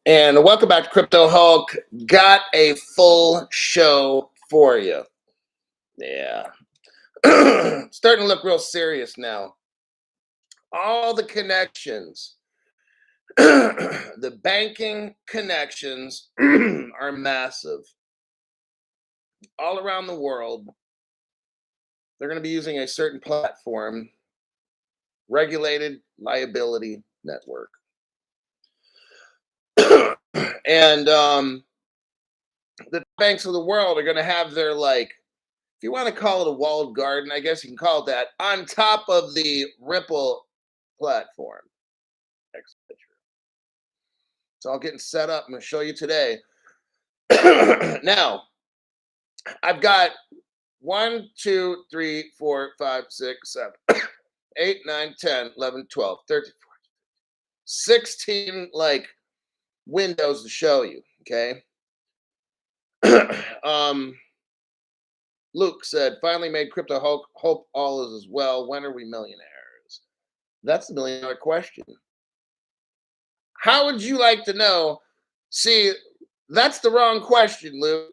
And welcome back to Crypto Hulk. Got a full show for you. Yeah. Starting to look real serious now. All the connections, the banking connections are massive. All around the world, they're going to be using a certain platform, regulated liability network. and the banks of the world are going to have their, like, if you want to call it a walled garden, I guess you can call it that, on top of the Ripple platform. It's all getting set up. I'm going to show you today. Now, I've got 1, 2, 3, 4, 5, 6, 7, 8, 9, 10, 11, 12, 13, 16 like windows to show you. Okay. um, Luke said, finally made crypto hope all is as well. When are we millionaires? That's the $1 million question. How would you like to know? See, that's the wrong question, Luke.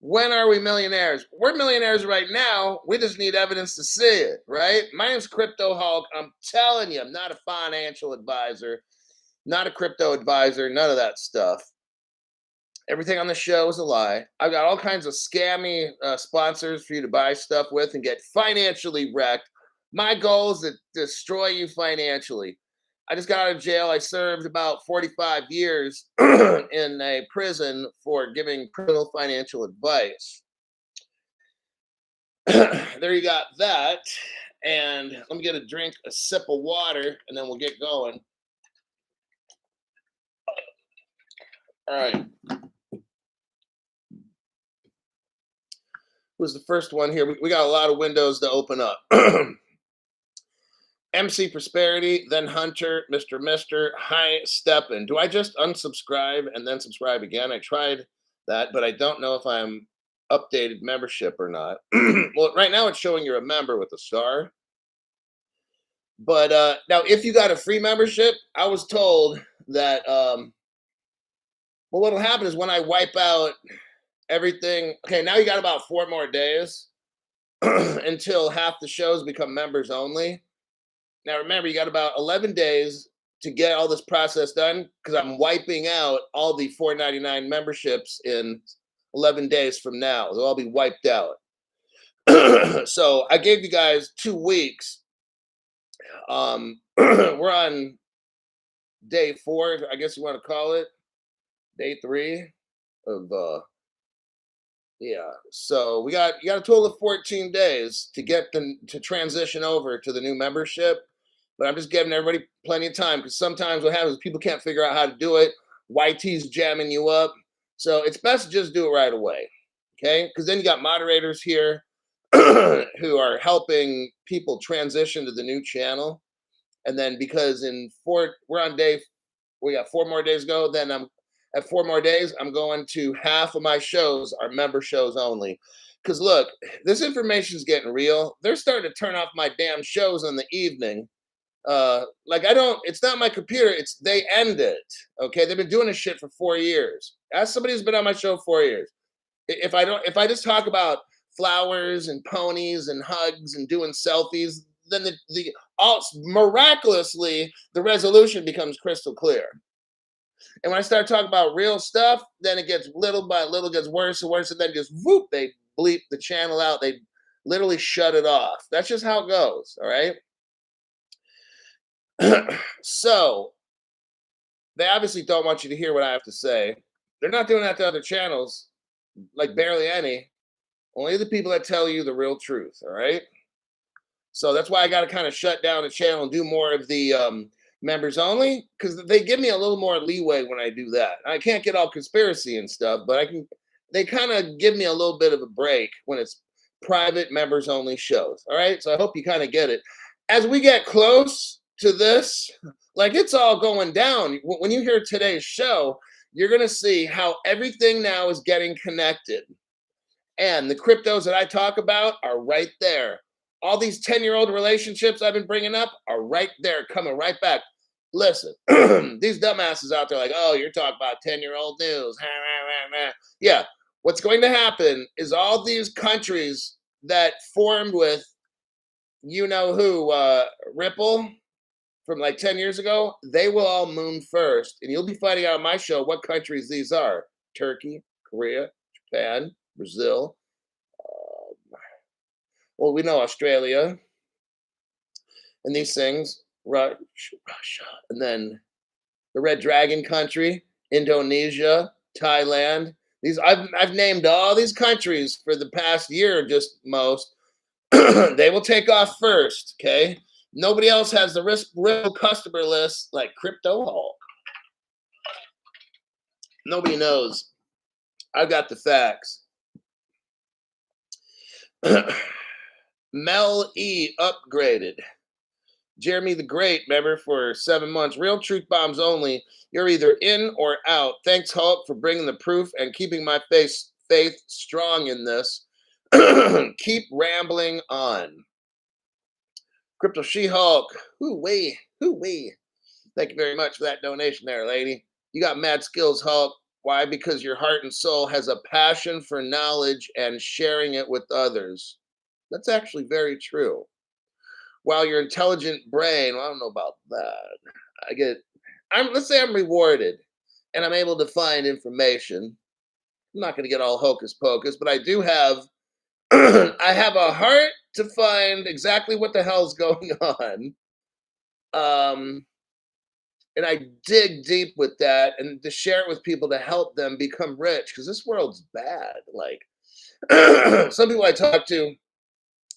When are we millionaires? We're millionaires right now. We just need evidence to see it, right? My name's Crypto Hulk. I'm telling you, I'm not a financial advisor, not a crypto advisor, none of that stuff. Everything on the show is a lie. I've got all kinds of scammy sponsors for you to buy stuff with and get financially wrecked. My goal is to destroy you financially. I just got out of jail. I served about 45 years in a prison for giving criminal financial advice. There you got that. And let me get a drink, a sip of water, and then we'll get going. All right. Who's the first one here? We got a lot of windows to open up. MC Prosperity, then Hunter, Mr. Mister, Hi Steppen. Do I just unsubscribe and then subscribe again? I tried that, but I don't know if I'm updated membership or not. Well, right now it's showing you're a member with a star. But now, if you got a free membership, I was told that, well, what'll happen is when I wipe out everything, okay, now you got about 4 more days until half the shows become members only. Now, remember, you got about 11 days to get all this process done because I'm wiping out all the $4.99 memberships in 11 days from now. They'll all be wiped out. So I gave you guys 2 weeks. We're on day 4, I guess you want to call it, day 3 of yeah. So you got a total of 14 days to get them to transition over to the new membership. But I'm just giving everybody plenty of time because sometimes what happens is people can't figure out how to do it. YT's jamming you up. So it's best to just do it right away. Okay. Because then you got moderators here who are helping people transition to the new channel. And then because we're on we got 4 more days to go. Then at 4 more days, I'm going to half of my shows are member shows only. Because look, this information is getting real. They're starting to turn off my damn shows in the evening. Like, it's not my computer, it's they end it. Okay, they've been doing this shit for 4 years. Ask somebody who's been on my show 4 years. If I just talk about flowers and ponies and hugs and doing selfies, then the all miraculously the resolution becomes crystal clear. And when I start talking about real stuff, then it gets little by little gets worse and worse, and then just whoop, they bleep the channel out. They literally shut it off. That's just how it goes. All right. So they obviously don't want you to hear what I have to say. They're not doing that to other channels, like barely any. Only the people that tell you the real truth. All right. So that's why I got to kind of shut down the channel and do more of the members only, because they give me a little more leeway when I do that. I can't get all conspiracy and stuff, but I can. They kind of give me a little bit of a break when it's private members only shows. All right. So I hope you kind of get it. As we get close to this, like, it's all going down. When you hear today's show, you're going to see how everything now is getting connected. And the cryptos that I talk about are right there. All these 10-year-old relationships I've been bringing up are right there, coming right back. listen, these dumbasses out there like, oh, you're talking about 10-year-old news. Yeah, what's going to happen is all these countries that formed with you know who, Ripple from like 10 years ago, they will all moon first. And you'll be finding out on my show what countries these are: Turkey, Korea, Japan, Brazil. Well, we know Australia and these things, Russia, and then the Red Dragon country, Indonesia, Thailand. These I've named all these countries for the past year, just most. They will take off first. Okay, nobody else has the real customer list like Crypto Hulk. Nobody knows. I've got the facts. Mel E upgraded. Jeremy the Great, remember, for 7 months. Real truth bombs only. You're either in or out. Thanks, Hulk, for bringing the proof and keeping my faith strong in this. Keep rambling on. Crypto She-Hulk. Hoo-wee. Hoo-wee. Thank you very much for that donation there, lady. You got mad skills, Hulk. Why? Because your heart and soul has a passion for knowledge and sharing it with others. That's actually very true. While your intelligent brain, well, I don't know about that. Let's say I'm rewarded and I'm able to find information. I'm not going to get all hocus pocus, but I do have, I have a heart to find exactly what the hell's going on. And I dig deep with that and to share it with people to help them become rich because this world's bad. Like, some people I talk to,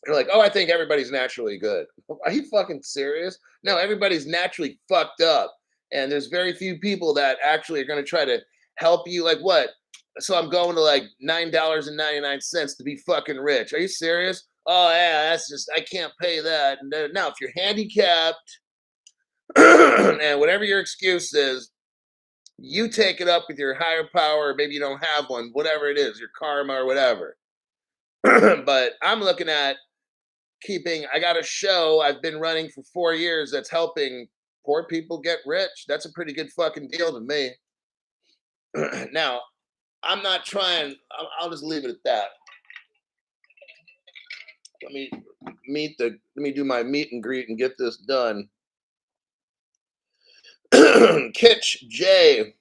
they're like, oh, I think everybody's naturally good. Are you fucking serious? No, everybody's naturally fucked up. And there's very few people that actually are going to try to help you. Like, what? So I'm going to like $9.99 to be fucking rich. Are you serious? Oh, yeah, that's just, I can't pay that. Now, if you're handicapped and whatever your excuse is, you take it up with your higher power. Or maybe you don't have one, whatever it is, your karma or whatever. But I'm looking at I got a show I've been running for 4 years that's helping poor people get rich. That's a pretty good fucking deal to me. Now, I'm not trying, I'll just leave it at that. Let me do my meet and greet and get this done. Kitch J,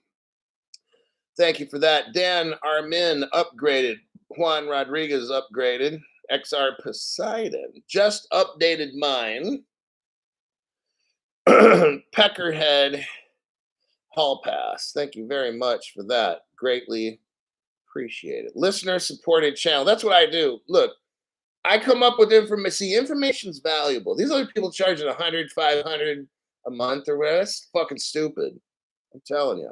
thank you for that. Dan Armin upgraded. Juan Rodriguez upgraded. XR Poseidon just updated mine. Peckerhead Hall Pass. Thank you very much for that. Greatly appreciated. Listener supported channel. That's what I do. Look, I come up with information. See, information's valuable. These other people charging 100, 500 a month or whatever. That's fucking stupid. I'm telling you.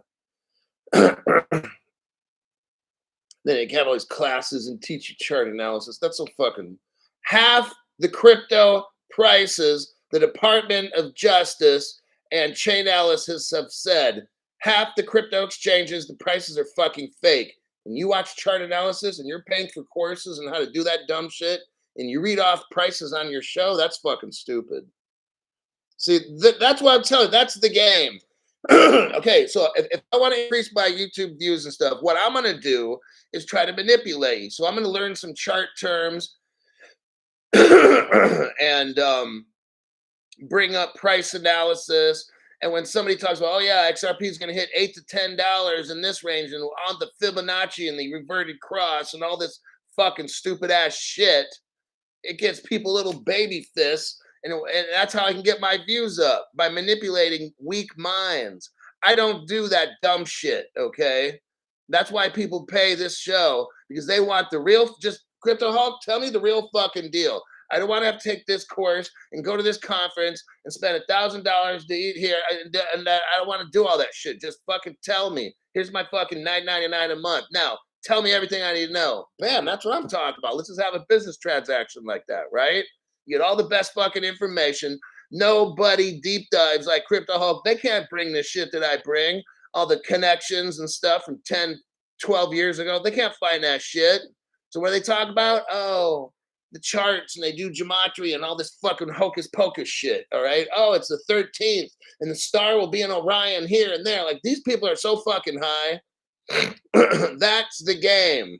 Then they have all these classes and teach you chart analysis. That's so fucking half the crypto prices. The Department of Justice and Chainalysis have said half the crypto exchanges, the prices are fucking fake. When you watch chart analysis and you're paying for courses on how to do that dumb shit, and you read off prices on your show, that's fucking stupid. See, that's what I'm telling you. That's the game. Okay, so if I want to increase my YouTube views and stuff, what I'm going to do is try to manipulate you. So I'm going to learn some chart terms and bring up price analysis. And when somebody talks about, oh yeah, XRP is going to hit $8 to $10 in this range and on the Fibonacci and the reverted cross and all this fucking stupid ass shit, it gets people little baby fists. And that's how I can get my views up, by manipulating weak minds. I don't do that dumb shit, okay? That's why people pay this show, because they want the real, just Crypto Hulk, tell me the real fucking deal. I don't want to have to take this course and go to this conference and spend $1,000 to eat here. And I don't want to do all that shit. Just fucking tell me. Here's my fucking $9.99 a month. Now, tell me everything I need to know. Bam, that's what I'm talking about. Let's just have a business transaction like that, right? You get all the best fucking information. Nobody deep dives like Crypto Hulk. They can't bring the shit that I bring. All the connections and stuff from 10, 12 years ago. They can't find that shit. So what do they talk about? Oh, the charts and they do gematria and all this fucking hocus pocus shit. All right. Oh, it's the 13th and the star will be in Orion here and there. Like these people are so fucking high. That's the game.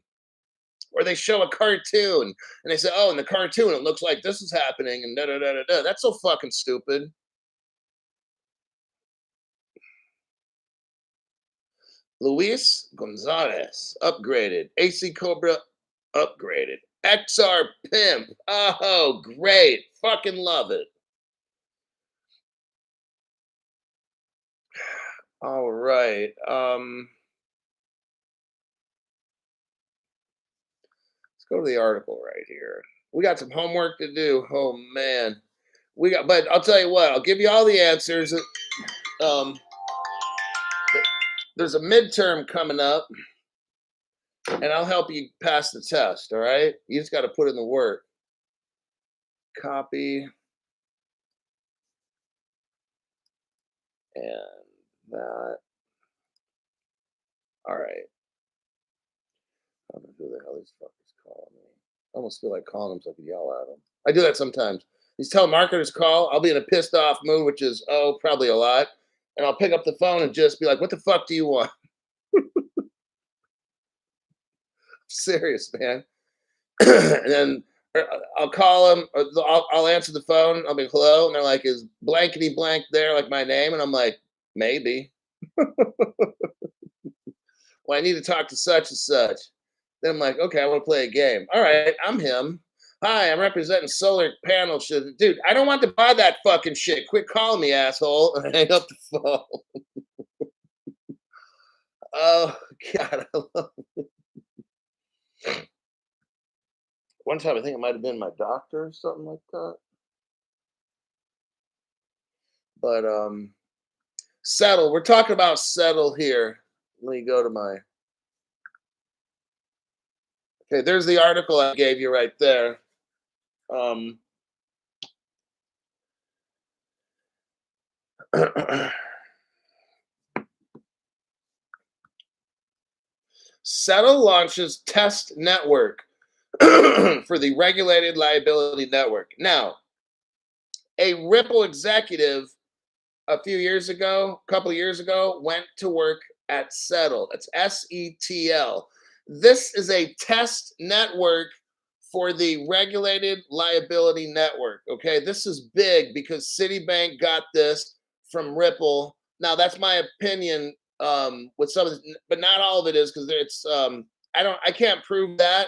Or they show a cartoon and they say, oh, in the cartoon, it looks like this is happening and da da da da da. That's so fucking stupid. Luis Gonzalez upgraded. AC Cobra upgraded. XR Pimp. Oh, great. Fucking love it. All right. Let's go to the article right here. We got some homework to do. Oh man. But I'll tell you what, I'll give you all the answers. Um, there's a midterm coming up, and I'll help you pass the test. All right. You just got to put in the work. Copy. And that. All right. I don't know who the hell these fuckers calling me. I almost feel like calling them so I can yell at them. I do that sometimes. These telemarketers call. I'll be in a pissed off mood, which is, oh, probably a lot. And I'll pick up the phone and just be like, what the fuck do you want? Serious, man. And then I'll call them. I'll answer the phone. I'll be hello, and they're like, "Is blankety blank there like my name?" And I'm like, "Maybe." Well, I need to talk to such and such. Then I'm like, "Okay, I want to play a game." All right, I'm him. Hi, I'm representing solar panel shit. Dude, I don't want to buy that fucking shit. Quit calling me, asshole. And hang up the phone. Oh God, I love one time I think it might have been my doctor or something like that. But settle. We're talking about settle here. Let me go to my okay, there's the article I gave you right there. Um Settle launches test network for the regulated liability network. Now, a Ripple executive a few years ago, a couple of years ago, went to work at Settle. It's SETL. This is a test network for the regulated liability network. Okay, this is big because Citibank got this from Ripple. Now, that's my opinion with some of this, but not all of it is because it's I can't prove that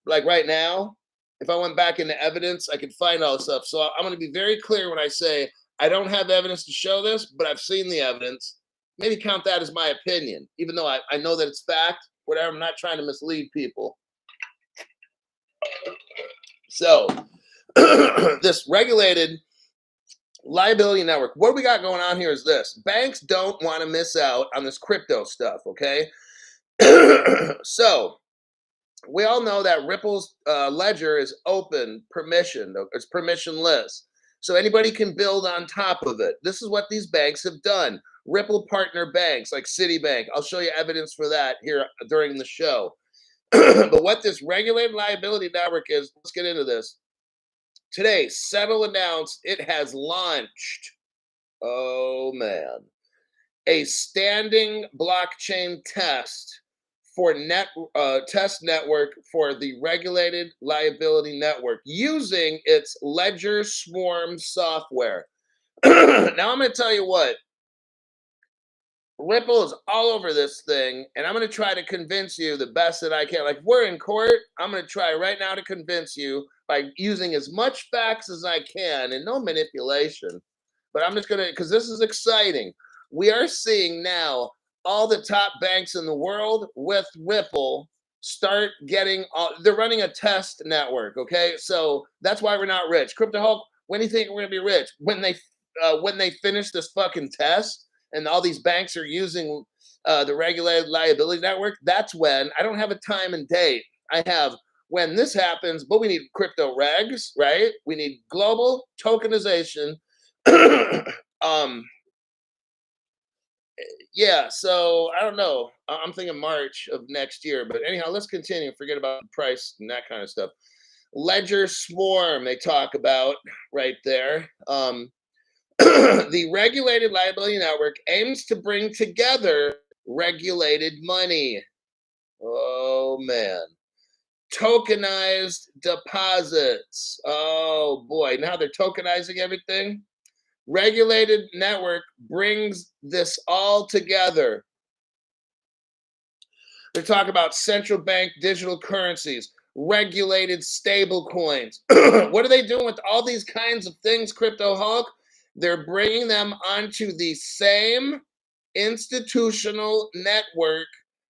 like right now. If I went back into evidence, I could find all this stuff. So I'm going to be very clear when I say I don't have evidence to show this, but I've seen the evidence. Maybe count that as my opinion, even though I know that it's fact. Whatever, I'm not trying to mislead people. So, this regulated liability network, what we got going on here is this banks don't want to miss out on this crypto stuff, okay? So, we all know that Ripple's ledger is open, permissioned, it's permissionless. So anybody can build on top of it. This is what these banks have done. Ripple partner banks like Citibank. I'll show you evidence for that here during the show. But what this regulated liability network is, let's get into this. Today, Settle announced it has launched, oh man, a standing blockchain test for test network for the regulated liability network using its Ledger Swarm software. Now I'm going to tell you what, Ripple is all over this thing, and I'm going to try to convince you the best that I can. Like, we're in court, I'm going to try right now to convince you by using as much facts as I can and no manipulation. But I'm just going to, because this is exciting. We are seeing now all the top banks in the world with Ripple start getting, they're running a test network, okay? So that's why we're not rich. Crypto Hulk, when do you think we're going to be rich? When they finish this fucking test and all these banks are using the regulated liability network, that's when. I don't have a time and date. I have when this happens, but we need crypto regs, right? We need global tokenization. um, yeah, so I don't know. I'm thinking March of next year, but anyhow, let's continue. Forget about the price and that kind of stuff. Ledger Swarm, they talk about right there. The regulated liability network aims to bring together regulated money. Oh man. Tokenized deposits. Oh boy. Now they're tokenizing everything. Regulated network brings this all together. They talk about central bank digital currencies, regulated stable coins. What are they doing with all these kinds of things, Crypto Hulk? They're bringing them onto the same institutional network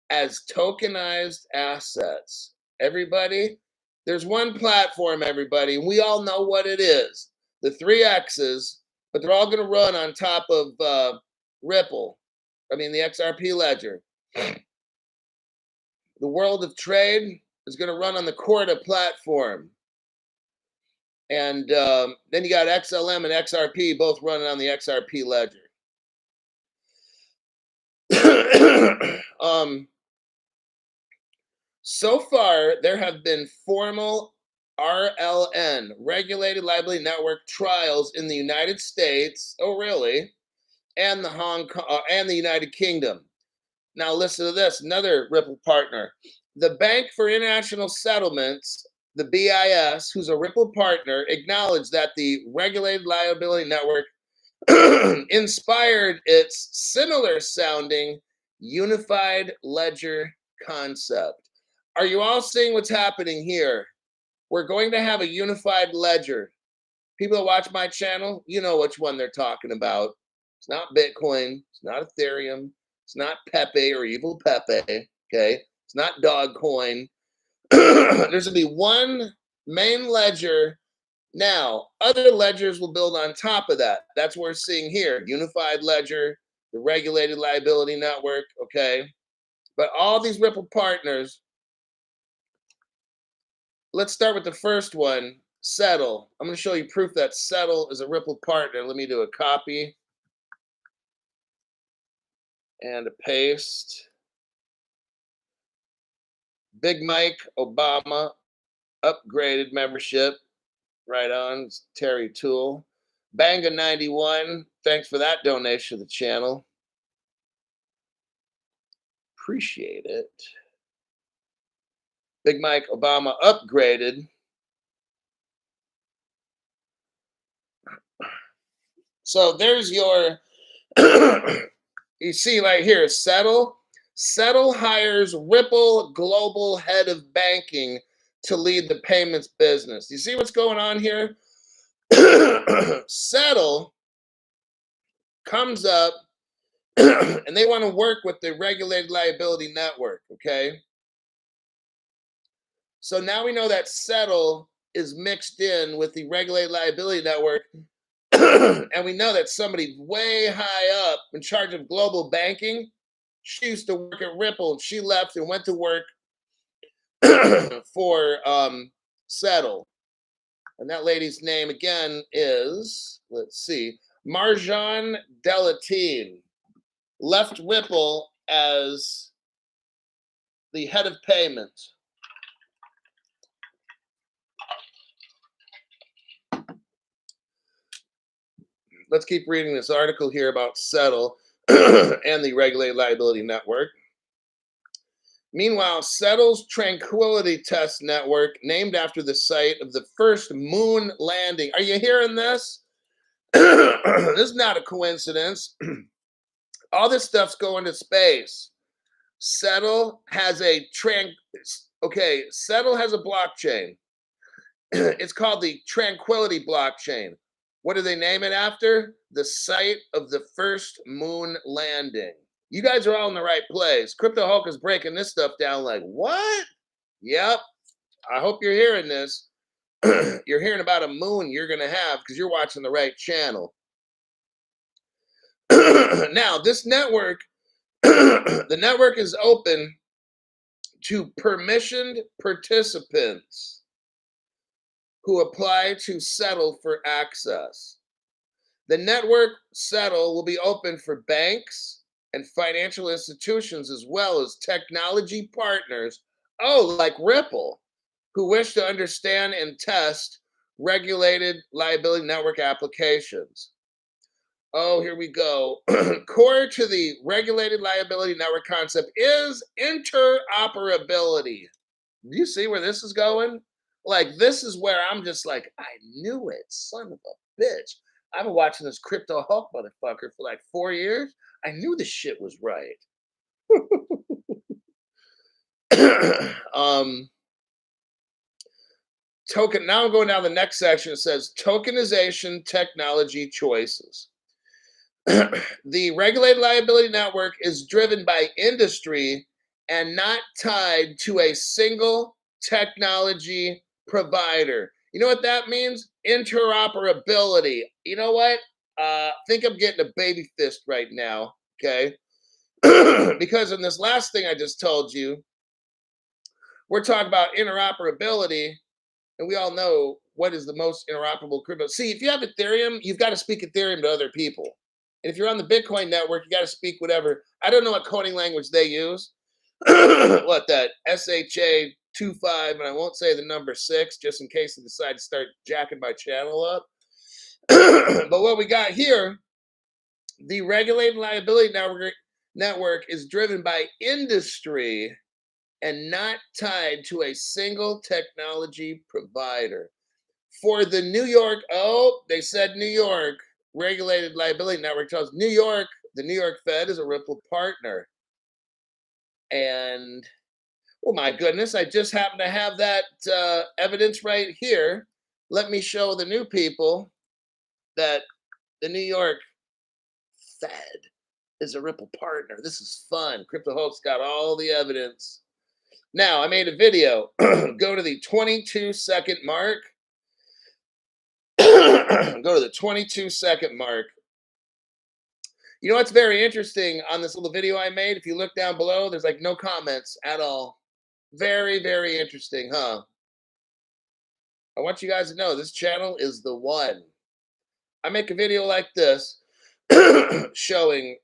as tokenized assets. Everybody, there's one platform, everybody. We all know what it is. The three X's, but they're all going to run on top of Ripple. The XRP ledger. The World of Trade is going to run on the Corda platform. And then you got XLM and XRP both running on the XRP ledger. So far, there have been formal RLN, Regulated Liability Network trials in the United States. Oh, really? And the Hong Kong and the United Kingdom. Now, listen to this, another Ripple partner. The Bank for International Settlements, the BIS, who's a Ripple partner, acknowledged that the Regulated Liability Network inspired its similar sounding unified ledger concept. Are you all seeing what's happening here? We're going to have a unified ledger. People that watch my channel, you know which one they're talking about. It's not Bitcoin. It's not Ethereum. It's not Pepe or Evil Pepe. Okay. It's not Dogcoin. There's going to be one main ledger. Now, other ledgers will build on top of that. That's what we're seeing here. Unified ledger, the regulated liability network. Okay. But all these Ripple partners, let's start with the first one, Settle. I'm going to show you proof that Settle is a Ripple partner. Let me do a copy and a paste. Big Mike Obama upgraded membership. Right on. It's Terry Toole. Banga 91. Thanks for that donation to the channel. Appreciate it. Big Mike Obama upgraded. So there's your, you see right here, Settle. Settle hires Ripple Global Head of Banking to lead the payments business. You see what's going on here? Settle comes up and they want to work with the regulated liability network, okay? So now we know that Settle is mixed in with the regulated liability network. And we know that somebody way high up in charge of global banking, she used to work at Ripple and she left and went to work for Settle. And that lady's name again is, let's see, Marjan Delatine. Left Ripple as the head of payments. Let's keep reading this article here about Settle and the regulated liability network. Meanwhile, Settle's Tranquility Test Network, named after the site of the first moon landing. Are you hearing this? This is not a coincidence. All this stuff's going to space. Settle has a Settle has a blockchain. It's called the Tranquility blockchain. What do they name it after? The site of the first moon landing. You guys are all in the right place. Crypto Hulk is breaking this stuff down like, what? Yep. I hope you're hearing this. You're hearing about a moon you're going to have because you're watching the right channel. Now, this network, the network is open to permissioned participants who apply to Settle for access. The network Settle will be open for banks and financial institutions as well as technology partners, like Ripple, who wish to understand and test regulated liability network applications. Oh, here we go. Core to the regulated liability network concept is interoperability. Do you see where this is going? Like, this is where I'm just like, I knew it, son of a bitch. I've been watching this Crypto Hulk motherfucker for like 4 years. I knew this shit was right. um, token. Now I'm going down the next section. It says tokenization technology choices. The regulated liability network is driven by industry and not tied to a single technology provider. You know what that means? Interoperability. You know what? Think I'm getting a baby fist right now, okay? Because in this last thing I just told you, we're talking about interoperability, and we all know what is the most interoperable crypto. See, if you have Ethereum, you've got to speak Ethereum to other people. And if you're on the Bitcoin network, you got to speak whatever. I don't know what coding language they use. What that SHA 25, and I won't say the number 6 just in case they decide to start jacking my channel up. But what we got here, the regulated liability network is driven by industry and not tied to a single technology provider. For the New York, oh, they said New York regulated liability network tells New York, the New York Fed is a Ripple partner. And oh my goodness, I just happen to have that evidence right here. Let me show the new people that the New York Fed is a Ripple partner. This is fun. Crypto Hulk's got all the evidence. Now, I made a video. Go to the 22-second mark. Go to the 22-second mark. You know what's very interesting on this little video I made? If you look down below, there's like no comments at all. Very, very interesting, huh? I want you guys to know this channel is the one. I make a video like this showing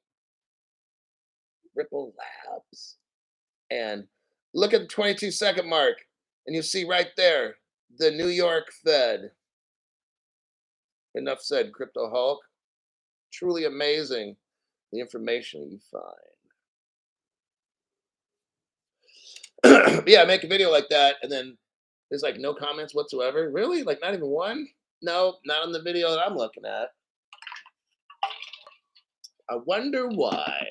Ripple Labs. And look at the 22-second mark, and you see right there the New York Fed. Enough said, Crypto Hulk. Truly amazing the information you find. Yeah, I make a video like that, and then there's like no comments whatsoever. Really? Like not even one? No, not on the video that I'm looking at. I wonder why.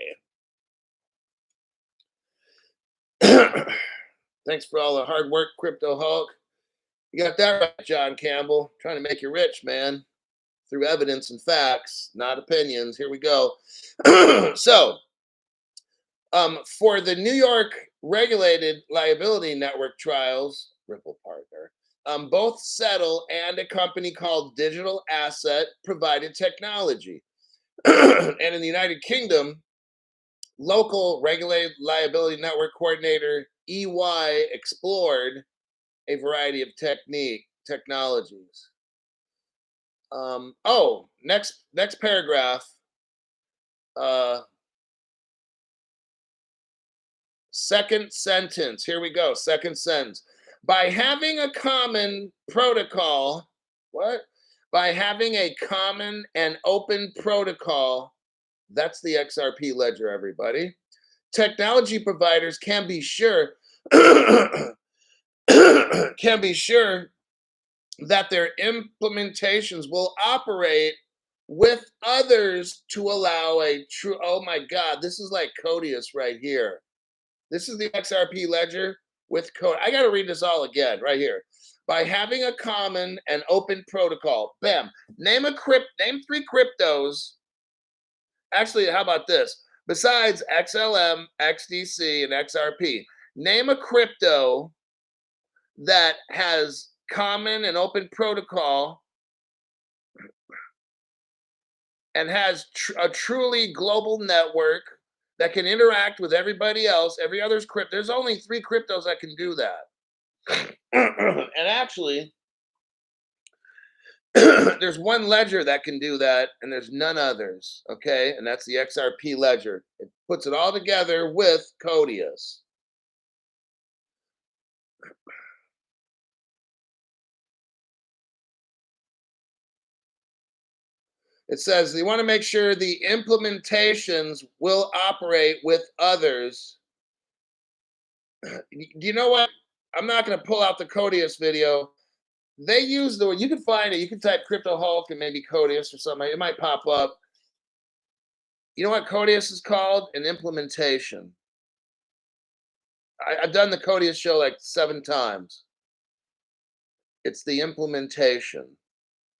Thanks for all the hard work, Crypto Hulk. You got that right, John Campbell. Trying to make you rich, man. Through evidence and facts, not opinions. Here we go. So, for the New York regulated liability network trials, Ripple partner, both Settle and a company called Digital Asset provided technology. And in the United Kingdom, local regulated liability network coordinator EY explored a variety of technologies. Oh, next paragraph. Second sentence. Here we go. Second sentence. By having a common protocol, what? By having a common and open protocol, that's the XRP ledger, everybody. Technology providers can be sure can be sure that their implementations will operate with others to allow a true, oh my God, this is like Codius right here. This is the XRP ledger with code. I got to read this all again right here. By having a common and open protocol, bam. Name 3 cryptos. Actually, how about this? Besides XLM, XDC, and XRP, name a crypto that has common and open protocol and has a truly global network that can interact with everybody else, every other's crypto. There's only 3 cryptos that can do that. And actually, there's one ledger that can do that, and there's none others. Okay, and that's the XRP ledger. It puts it all together with Codius. It says they want to make sure the implementations will operate with others. Do you know what? I'm not going to pull out the Codius video. They use the, you can find it. You can type Crypto Hulk and maybe Codius or something. It might pop up. You know what Codius is called? An implementation. I've done the Codius show like 7 times. It's the implementation.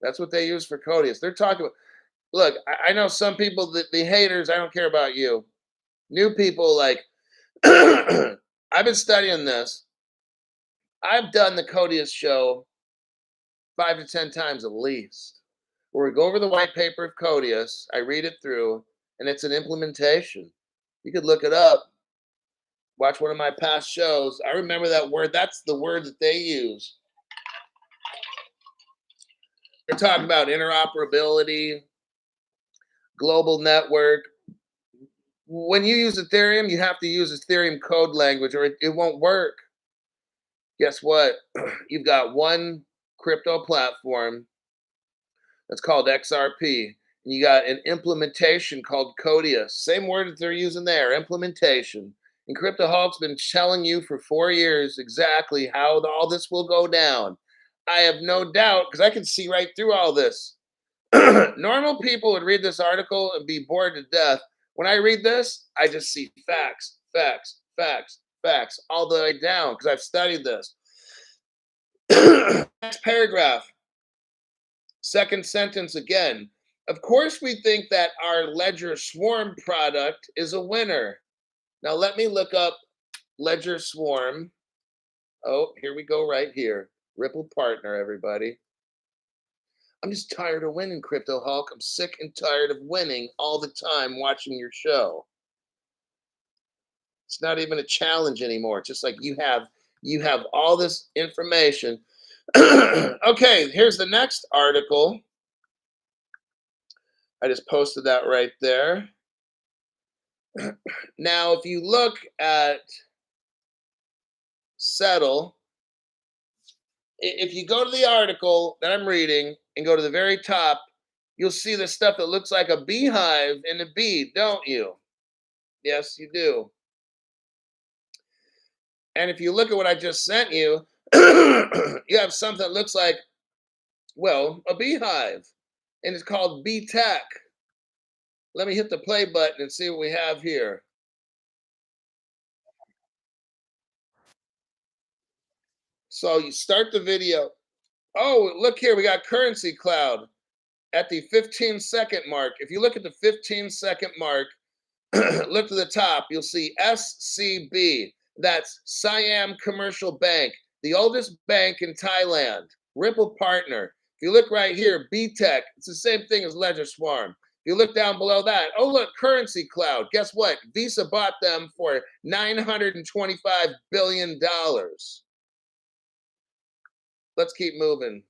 That's what they use for Codius. They're talking about, look, I know some people, the haters, I don't care about you. New people, like, I've been studying this. I've done the Codius show 5 to 10 times at least, where we go over the white paper of Codius. I read it through, and it's an implementation. You could look it up. Watch one of my past shows. I remember that word. That's the word that they use. They're talking about interoperability, global network. When you use Ethereum, you have to use Ethereum code language or it won't work. Guess what? You've got one crypto platform that's called XRP. And you got an implementation called Codius. Same word that they're using there, implementation. And Crypto Hulk's been telling you for 4 years exactly how all this will go down. I have no doubt because I can see right through all this. Normal people would read this article and be bored to death. When I read this, I just see facts, facts, facts, facts all the way down because I've studied this. Next paragraph, second sentence again. Of course, we think that our Ledger Swarm product is a winner. Now, let me look up Ledger Swarm. Oh, here we go, right here. Ripple Partner, everybody. I'm just tired of winning, Crypto Hulk. I'm sick and tired of winning all the time watching your show. It's not even a challenge anymore. It's just like you have all this information. Okay, here's the next article. I just posted that right there. Now, if you look at Settle, if you go to the article that I'm reading and go to the very top, you'll see the stuff that looks like a beehive and a bee, don't you? Yes, you do. And if you look at what I just sent you, you have something that looks like, well, a beehive. And it's called Bee Tech. Let me hit the play button and see what we have here. So you start the video. Oh, look here, we got Currency Cloud at the 15-second mark. If you look at the 15-second mark, look to the top, you'll see SCB. That's Siam Commercial Bank, the oldest bank in Thailand. Ripple Partner. If you look right here, BTEC, it's the same thing as Ledger Swarm. If you look down below that, oh, look, Currency Cloud. Guess what? Visa bought them for $925 billion. Let's keep moving.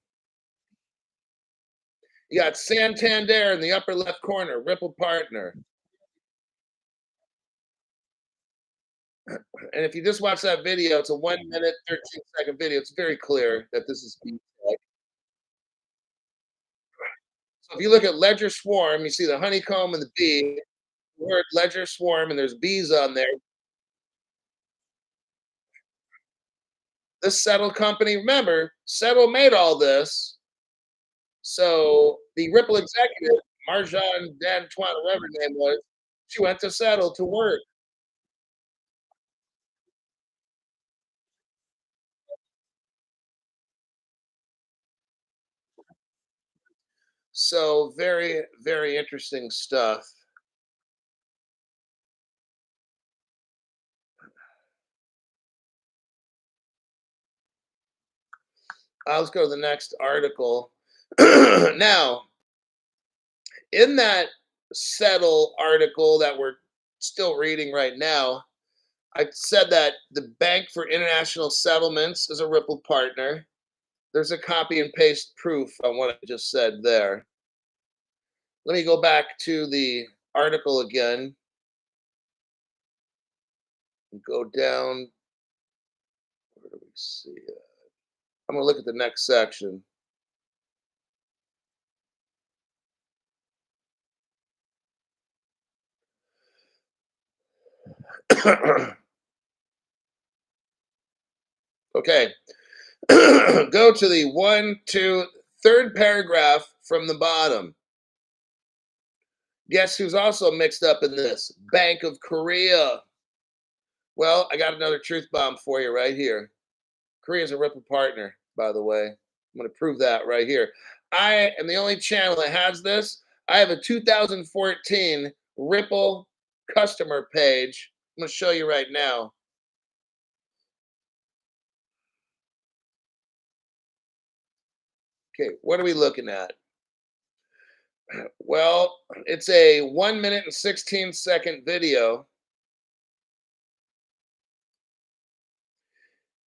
You got Santander in the upper left corner, Ripple Partner. And if you just watch that video, it's a 1 minute, 13-second video. It's very clear that this is BTEC. So if you look at Ledger Swarm, you see the honeycomb and the bee. The word Ledger Swarm, and there's bees on there. This Settle company, remember, Settle made all this. So the Ripple executive, Marjan Dantuan, whatever her name was, she went to Settle to work. So very, very interesting stuff. Let's go to the next article. Now, in that Settle article that we're still reading right now, I said that the Bank for International Settlements is a Ripple partner. There's a copy and paste proof on what I just said there. Let me go back to the article again and go down. Where do we see it? I'm going to look at the next section. Okay. Go to the third paragraph from the bottom. Guess who's also mixed up in this? Bank of Korea. Well, I got another truth bomb for you right here. Korea is a Ripple partner, by the way. I'm going to prove that right here. I am the only channel that has this. I have a 2014 Ripple customer page. I'm going to show you right now. Okay, what are we looking at? Well, it's a 1 minute and 16-second video.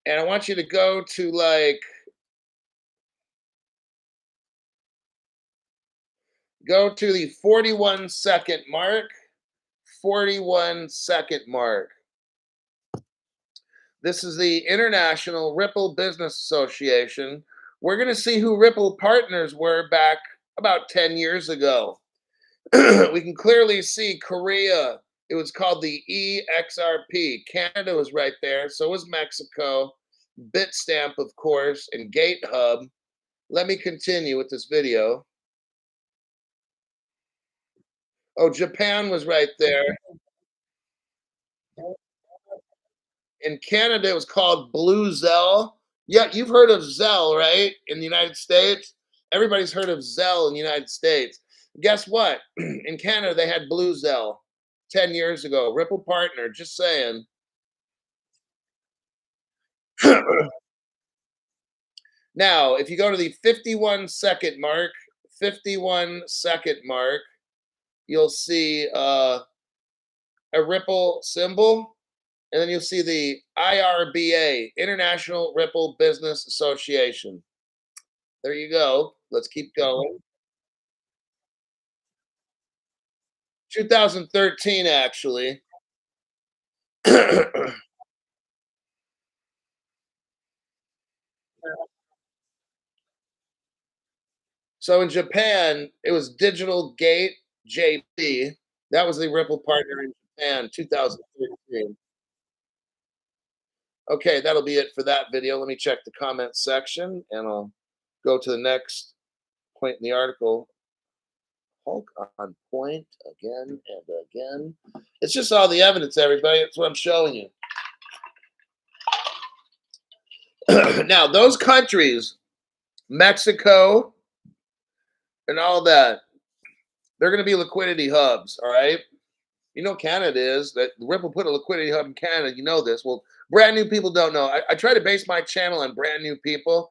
And I want you to go to the 41-second mark. 41-second mark. This is the International Ripple Business Association. We're going to see who Ripple partners were back about 10 years ago. We can clearly see Korea. It was called the EXRP. Canada was right there. So was Mexico. Bitstamp, of course, and GateHub. Let me continue with this video. Oh, Japan was right there. In Canada, it was called Blue Zell. Yeah, you've heard of Zell, right? In the United States, everybody's heard of Zell in the United States. Guess what? In Canada, they had Blue Zell 10 years ago. Ripple partner, just saying. Now, if you go to the 51-second mark, 51-second mark, you'll see a Ripple symbol. And then you'll see the IRBA, International Ripple Business Association. There you go. Let's keep going. 2013, actually. So in Japan, it was Digital Gate JP. That was the Ripple partner in Japan, 2013. Okay, that'll be it for that video. Let me check the comment section and I'll go to the next point in the article. Hulk on point again and again. It's just all the evidence, everybody. That's what I'm showing you. Now, those countries, Mexico and all that, they're going to be liquidity hubs, all right? You know, Canada is that Ripple put a liquidity hub in Canada. You know this. Well, brand new people don't know. I try to base my channel on brand new people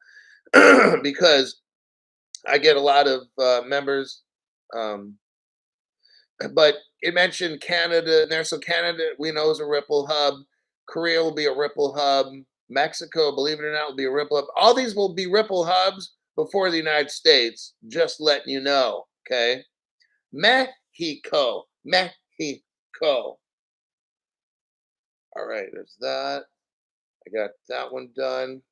because I get a lot of members. Um, but it mentioned Canada in there. So Canada, we know, is a Ripple hub. Korea will be a Ripple hub. Mexico, believe it or not, will be a Ripple hub. All these will be Ripple hubs before the United States. Just letting you know, okay? Mexico. Mexico. All right, there's that. I got that one done.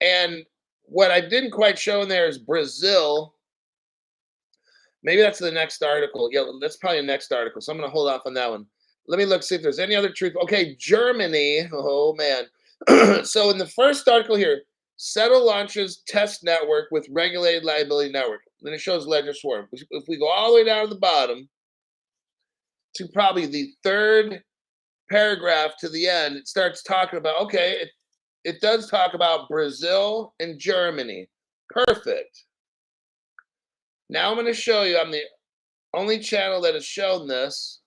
And what I didn't quite show in there is Brazil. Maybe that's the next article. Yeah, that's probably the next article. So I'm going to hold off on that one. Let me look, see if there's any other truth. Okay, Germany. Oh, man. So in the first article here, Settle launches test network with regulated liability network. Then it shows Ledger Swarm. If we go all the way down to the bottom to probably the third paragraph to the end, it starts talking about, okay, it does talk about Brazil and Germany. Perfect. Now I'm going to show you, I'm the only channel that has shown this.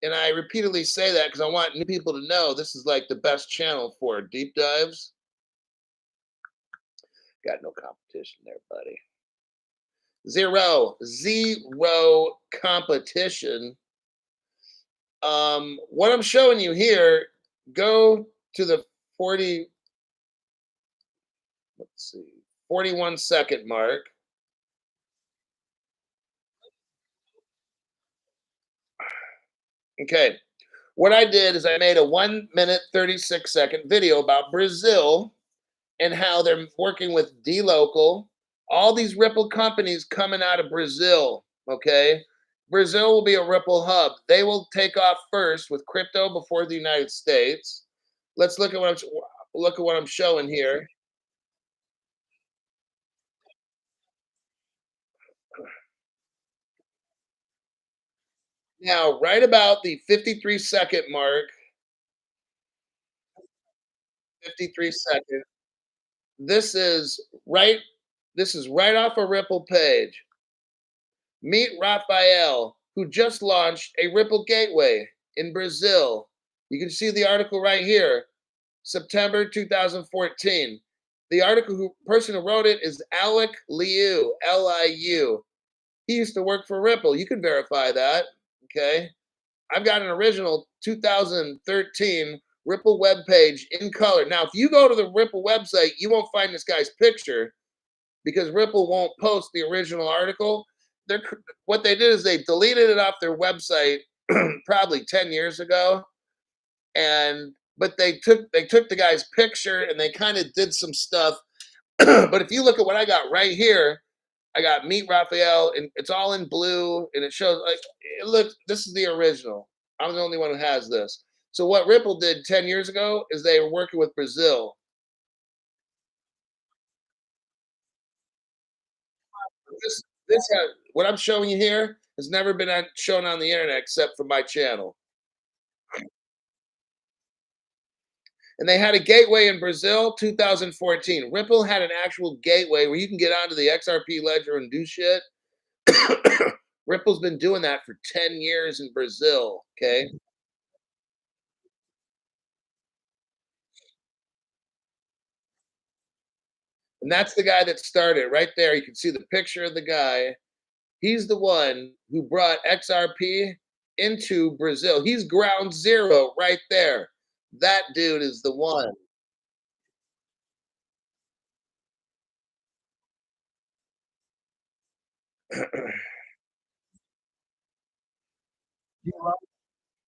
And I repeatedly say that because I want new people to know this is like the best channel for deep dives. Got no competition there, buddy. Zero competition. What I'm showing you here, go to the 41-second mark. Okay. What I did is I made a 1 minute, 36-second video about Brazil and how they're working with DLocal, all these Ripple companies coming out of Brazil, okay? Brazil will be a Ripple hub. They will take off first with crypto before the United States. Let's look at what I'm showing here. Now, right about the 53-second mark, 53 second. This is right this is right off a Ripple page. Meet Rafael, who just launched a Ripple gateway in Brazil. You can see the article right here, September 2014. The person who wrote it is Alec Liu, Liu. He used to work for Ripple. You can verify that. Okay. I've got an original 2013 Ripple webpage in color. Now, if you go to the Ripple website, you won't find this guy's picture because Ripple won't post the original article. They're, what they did is they deleted it off their website probably 10 years ago. And but they took the guy's picture and they kind of did some stuff. But if you look at what I got right here, I got Meet Raphael, and it's all in blue, and it shows like it looks. This is the original. I'm the only one who has this. So what Ripple did 10 years ago is they were working with Brazil. What I'm showing you here has never been shown on the internet except for my channel. And they had a gateway in Brazil, 2014. Ripple had an actual gateway where you can get onto the XRP ledger and do shit. Ripple's been doing that for 10 years in Brazil. Okay. And that's the guy that started right there. You can see the picture of the guy. He's the one who brought XRP into Brazil. He's ground zero right there. That dude is the one.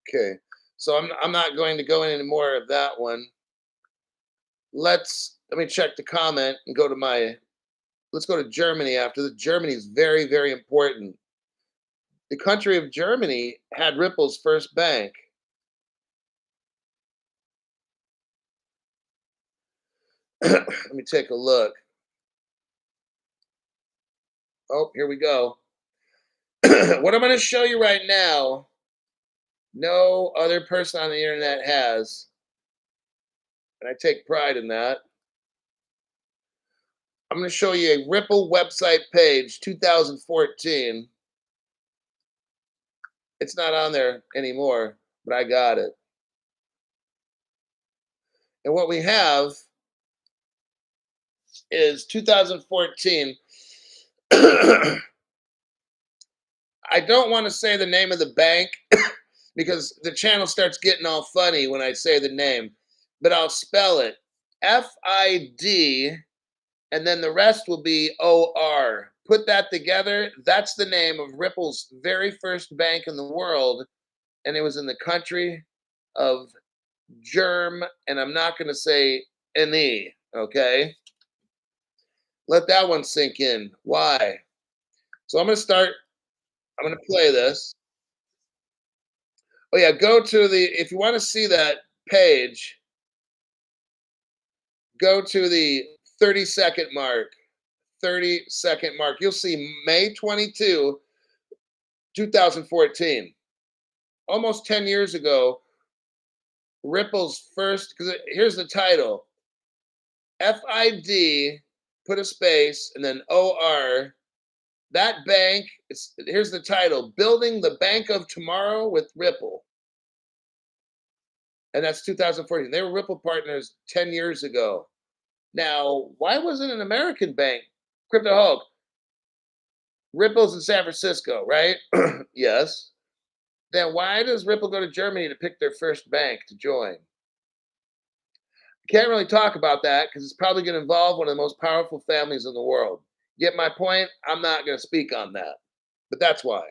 Okay. So I'm not going to go in any more of that one. Let me check the comment and go to my let's go to Germany after the Germany is very, very important. The country of Germany had Ripple's first bank. Let me take a look. Oh, here we go. What I'm going to show you right now, no other person on the internet has. And I take pride in that. I'm going to show you a Ripple website page, 2014. It's not on there anymore, but I got it. And what we have is 2014. I don't want to say the name of the bank because the channel starts getting all funny when I say the name, but I'll spell it FID, and then the rest will be OR. Put that together. That's the name of Ripple's very first bank in the world, and it was in the country of Germ, and I'm not going to say NE, okay? Let that one sink in. Why? So I'm going to play this. Oh yeah, go to if you want to see that page, go to the 30-second mark. 30-second mark. You'll see May 22, 2014. Almost 10 years ago, Ripple's first, because here's the title FID, put a space, and then OR. That bank, here's the title Building the Bank of Tomorrow with Ripple. And that's 2014. They were Ripple partners 10 years ago. Now, why wasn't an American bank? Crypto Hulk, Ripple's in San Francisco, right? Yes. Then why does Ripple go to Germany to pick their first bank to join? Can't really talk about that because it's probably going to involve one of the most powerful families in the world. Get my point? I'm not going to speak on that, but that's why.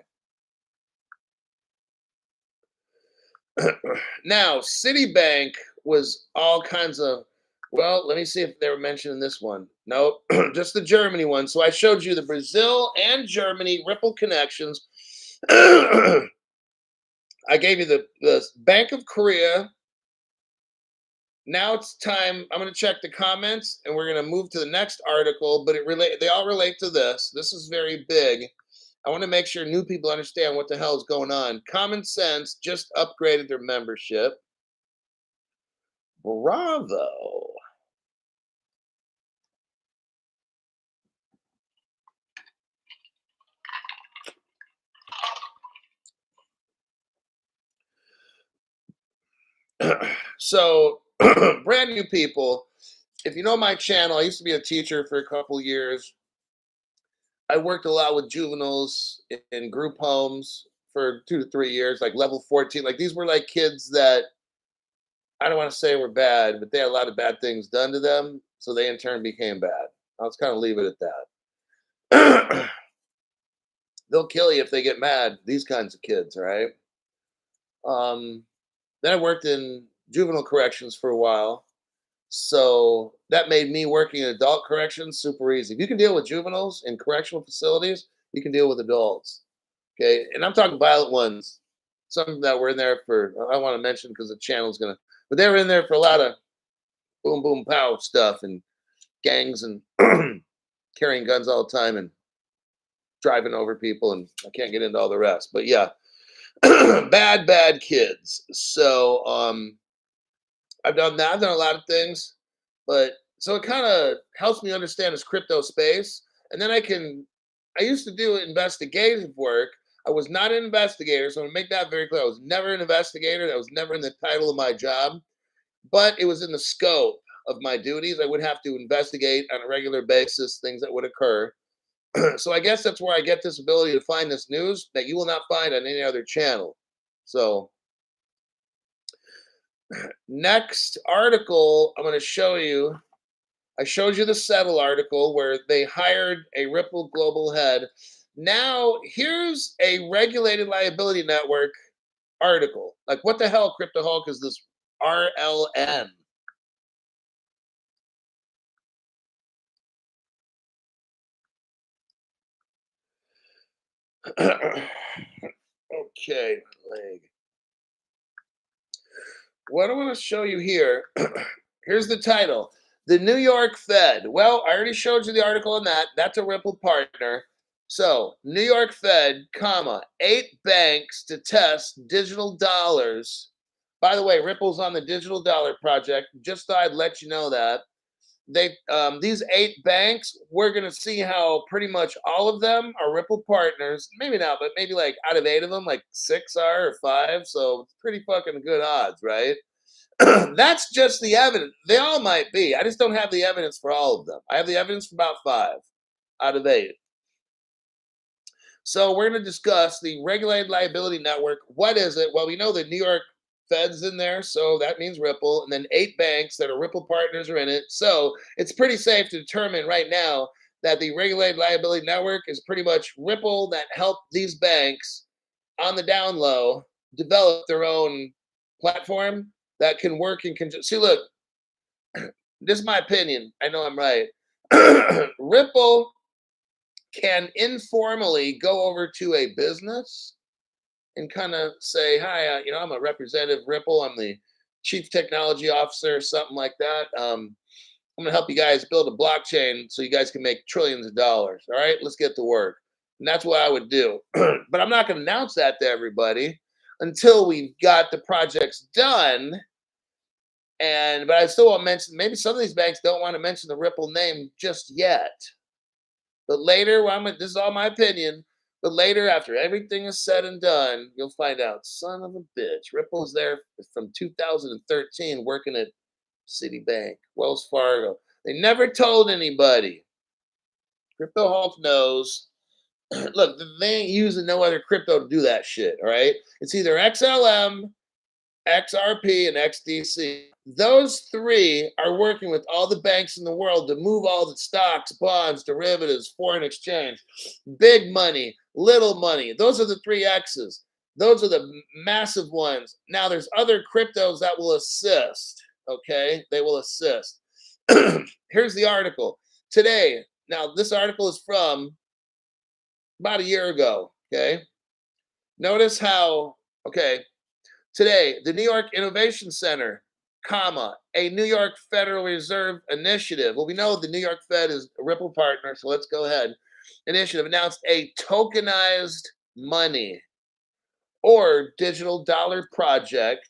Now, Citibank was all kinds of. Well, let me see if they were mentioned in this one. Nope, just the Germany one. So I showed you the Brazil and Germany Ripple connections. I gave you the Bank of Korea. Now it's time. I'm going to check the comments, and we're going to move to the next article. But they all relate to this. This is very big. I want to make sure new people understand what the hell is going on. Common Sense just upgraded their membership. Bravo. So, brand new people, if you know my channel, I used to be a teacher for a couple years. I worked a lot with juveniles in group homes for 2 to 3 years, like level 14. Like these were like kids that I don't want to say were bad, but they had a lot of bad things done to them. So they in turn became bad. I'll just kind of leave it at that. They'll kill you if they get mad, these kinds of kids, right? Um, then I worked in juvenile corrections for a while. So that made me working in adult corrections super easy. If you can deal with juveniles in correctional facilities, you can deal with adults. Okay. And I'm talking violent ones. Some that were in there for, I don't want to mention because the channel's going to, but they were in there for a lot of boom, boom, pow stuff and gangs and carrying guns all the time and driving over people. And I can't get into all the rest. But yeah, bad, bad kids. So, I've done that. I've done a lot of things, but so it kind of helps me understand this crypto space. And then I used to do investigative work. I was not an investigator. So I'm going to make that very clear. I was never an investigator. That was never in the title of my job, but it was in the scope of my duties. I would have to investigate on a regular basis things that would occur. So I guess that's where I get this ability to find this news that you will not find on any other channel. So next article I'm going to show you. I showed you the Settle article where they hired a Ripple global head. Now here's a regulated liability network article. Like what the hell, Crypto Hulk, is this RLN? Okay, leg. What I want to show you here, here's the title. The New York Fed. Well, I already showed you the article on that. That's a Ripple partner. So, New York Fed, comma, 8 banks to test digital dollars. By the way, Ripple's on the digital dollar project. Just thought I'd let you know that. These 8 banks, we're gonna see how pretty much all of them are Ripple partners. Maybe not, but maybe like out of 8 of them, like 6 are or 5. So it's pretty fucking good odds, right? That's just the evidence. They all might be. I just don't have the evidence for all of them. I have the evidence for about 5 out of 8. So we're going to discuss the regulated liability network. What is it? Well, we know the New York Fed's in there, so that means Ripple, and then 8 banks that are Ripple partners are in it. So it's pretty safe to determine right now that the regulated liability network is pretty much Ripple that helped these banks on the down low develop their own platform that can work in conjunction. See, look, this is my opinion. I know I'm right. Ripple can informally go over to a business and kind of say, "Hi, I'm a representative Ripple. I'm the chief technology officer, something like that. I'm going to help you guys build a blockchain so you guys can make trillions of dollars. All right, let's get to work." And that's what I would do. But I'm not going to announce that to everybody until we've got the projects done. And but I still won't mention. Maybe some of these banks don't want to mention the Ripple name just yet. But later, this is all my opinion. But later, after everything is said and done, you'll find out, son of a bitch, Ripple's there from 2013 working at Citibank, Wells Fargo. They never told anybody. Crypto Hulk knows. Look, they ain't using no other crypto to do that shit, all right? It's either XLM, XRP, and XDC. Those three are working with all the banks in the world to move all the stocks, bonds, derivatives, foreign exchange, big money, little money. Those are the three X's. Those are the massive ones. Now, there's other cryptos that will assist. Okay, they will assist. Here's the article today. Now, this article is from about a year ago. Okay, Notice how, okay, today, the New York Innovation Center, comma, a New York Federal Reserve initiative. Well, we know the New York Fed is a Ripple partner, so let's go ahead. Initiative announced a tokenized money or digital dollar project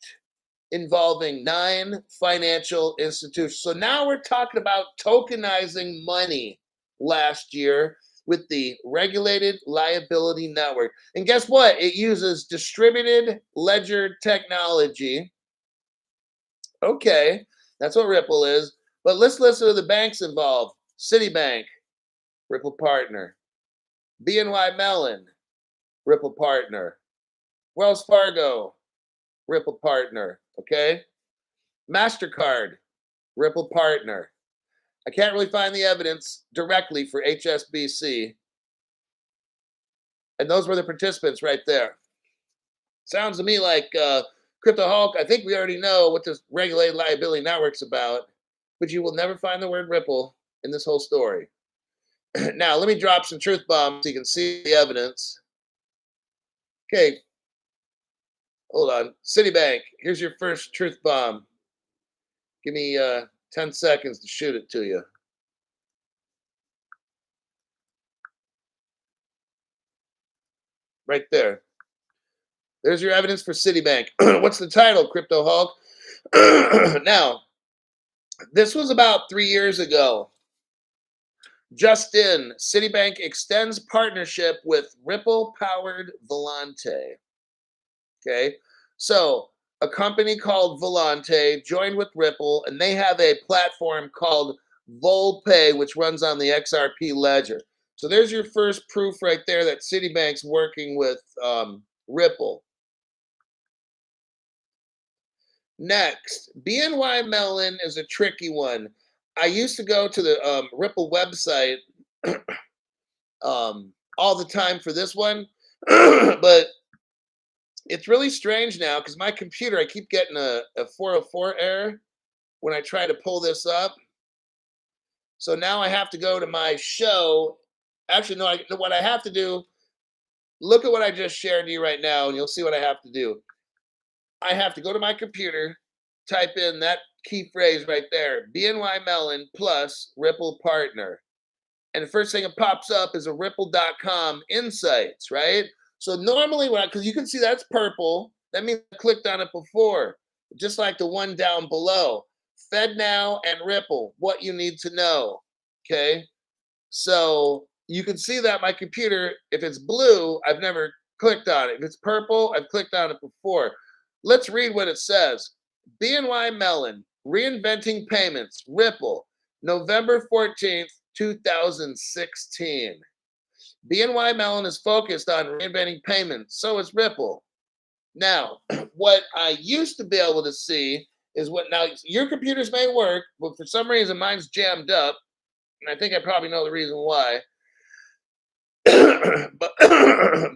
involving 9 financial institutions. So now we're talking about tokenizing money last year with the regulated liability network. And guess what? It uses distributed ledger technology. Okay, that's what Ripple is. But let's listen to the banks involved. Citibank, Ripple partner. BNY Mellon, Ripple partner. Wells Fargo, Ripple partner. Okay. MasterCard, Ripple partner. I can't really find the evidence directly for HSBC. And those were the participants right there. Sounds to me like Crypto Hulk. I think we already know what this regulated liability network's about, but you will never find the word Ripple in this whole story. Now, let me drop some truth bombs so you can see the evidence. Okay, hold on. Citibank, here's your first truth bomb. Give me 10 seconds to shoot it to you. Right there. There's your evidence for Citibank. What's the title, Crypto Hulk? Now, this was about 3 years ago. Just in, Citibank extends partnership with Ripple powered Volante. Okay. So, a company called Volante joined with Ripple, and they have a platform called Volpay, which runs on the XRP ledger. So, there's your first proof right there that Citibank's working with Ripple. Next, BNY Mellon is a tricky one. I used to go to the Ripple website all the time for this one, but it's really strange now because my computer, I keep getting a 404 error when I try to pull this up. So now I have to go to my show. Actually, no, what I have to do, look at what I just shared to you right now, and you'll see what I have to do. I have to go to my computer, type in that key phrase right there, BNY Mellon plus Ripple partner. And the first thing that pops up is a ripple.com insights, right? So normally because you can see that's purple, that means I clicked on it before, just like the one down below. FedNow and Ripple, what you need to know. Okay. So you can see that my computer, if it's blue, I've never clicked on it. If it's purple, I've clicked on it before. Let's read what it says. BNY Mellon, reinventing payments, Ripple, November 14th, 2016. BNY Mellon is focused on reinventing payments. So is Ripple. Now, what I used to be able to see is what now your computers may work, but for some reason mine's jammed up. And I think I probably know the reason why.